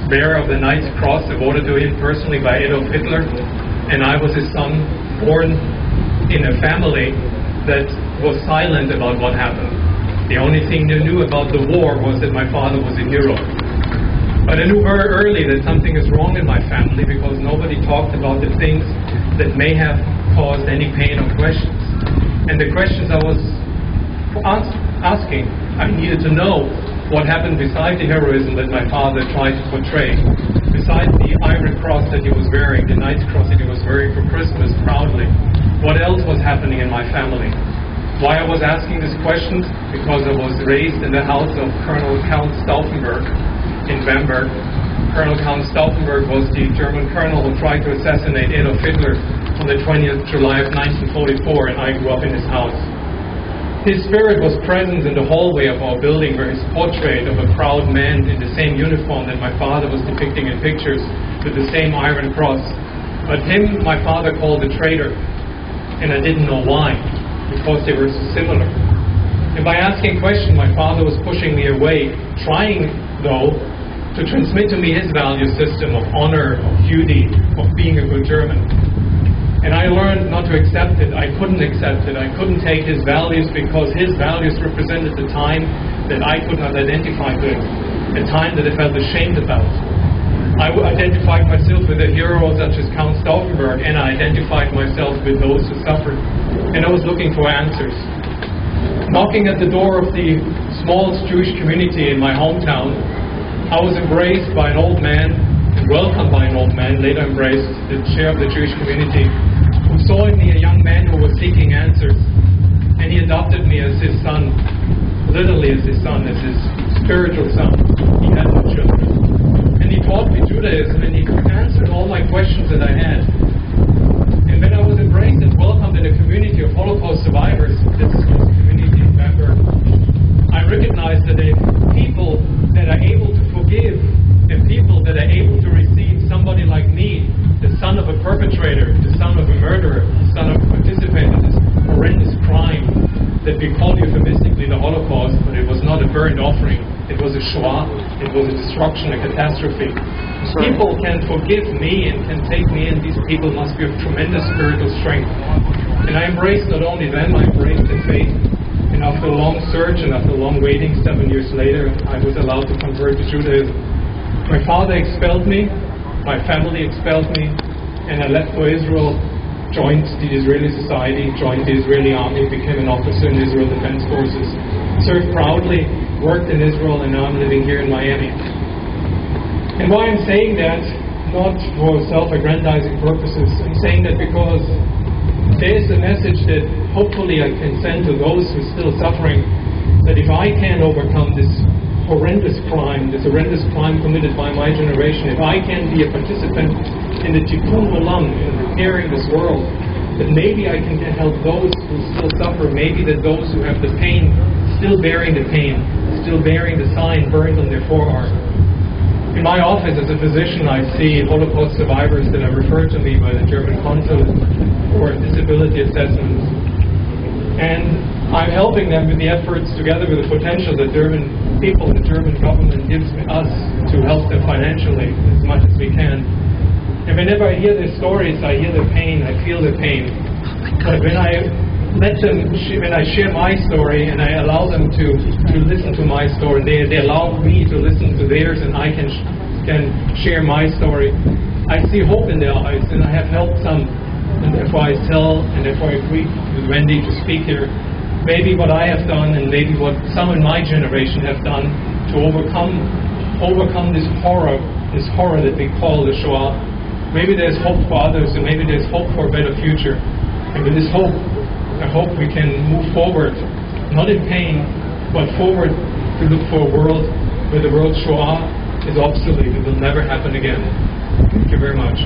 bearer of the Knight's Cross awarded to him personally by Adolf Hitler, and I was his son, born in a family that was silent about what happened. The only thing they knew about the war was that my father was a hero. But I knew very early that something is wrong in my family because nobody talked about the things that may have caused any pain or questions. And the questions I was asking, I needed to know what happened beside the heroism that my father tried to portray, beside the Iron Cross that he was wearing, the Knight's Cross that he was wearing for Christmas proudly. What else was happening in my family? Why I was asking these questions? Because I was raised in the house of Colonel Count Stauffenberg in Bamberg. Colonel Count Stauffenberg was the German colonel who tried to assassinate Adolf Hitler on the 20th July of 1944, and I grew up in his house. His spirit was present in the hallway of our building, where his portrait of a proud man in the same uniform that my father was depicting in pictures with the same Iron Cross. But him, my father called a traitor, and I didn't know why, because they were so similar. And by asking questions, my father was pushing me away, trying, though, to transmit to me his value system of honor, of duty, of being a good German. And I learned not to accept it. I couldn't accept it. I couldn't take his values because his values represented the time that I could not identify with, a time that I felt ashamed about. I identified myself with a hero such as Count Stauffenberg, and I identified myself with those who suffered. And I was looking for answers. Knocking at the door of the smallest Jewish community in my hometown, I was embraced by an old man, and welcomed by an old man, later embraced the chair of the Jewish community, who saw in me a young man who was seeking answers. And he adopted me as his son, literally as his son, as his spiritual son. He had no children. And he taught me Judaism, and he answered all my questions that I had. And when I was embraced and welcomed in a community of Holocaust survivors, this is the community in Bamberg, I recognized that if people that are able to forgive, and people that are able to receive somebody like me, the son of a perpetrator, the son of a murderer, the son of a participant in this horrendous crime that we call euphemistically the Holocaust, but it was not a burnt offering, it was a Shoah, it was a destruction, a catastrophe. People can forgive me and can take me in. These people must be of tremendous spiritual strength. And I embraced not only them, I embraced the faith. And after a long search and after a long waiting, 7 years later, I was allowed to convert to Judaism. My father expelled me, my family expelled me, and I left for Israel, joined the Israeli society, joined the Israeli army, became an officer in Israel Defense Forces, served proudly, worked in Israel, and now I'm living here in Miami. And why I'm saying that, not for self-aggrandizing purposes, I'm saying that because there is a message that hopefully I can send to those who are still suffering, that if I can overcome this horrendous crime committed by my generation, if I can be a participant in the tikkun olam, in repairing this world, that maybe I can help those who still suffer, maybe that those who have the pain, still bearing the pain, still bearing the sign burned on their forearm. In my office as a physician, I see Holocaust survivors that are referred to me by the German consulate for disability assessments. And I'm helping them with the efforts, together with the potential that German people, the German government gives us to help them financially as much as we can. And whenever I hear their stories, I hear their pain, I feel their pain. But when I let them, when I share my story and I allow them to listen to my story, they allow me to listen to theirs, and I can share my story, I see hope in their eyes, and I have helped some. And therefore I tell, and therefore I agree with Wendy to speak here, maybe what I have done and maybe what some in my generation have done to overcome this horror that we call the Shoah. Maybe there's hope for others, and maybe there's hope for a better future. And with this hope, I hope we can move forward, not in pain, but forward to look for a world where the word Shoah is obsolete. It will never happen again. Thank you very much.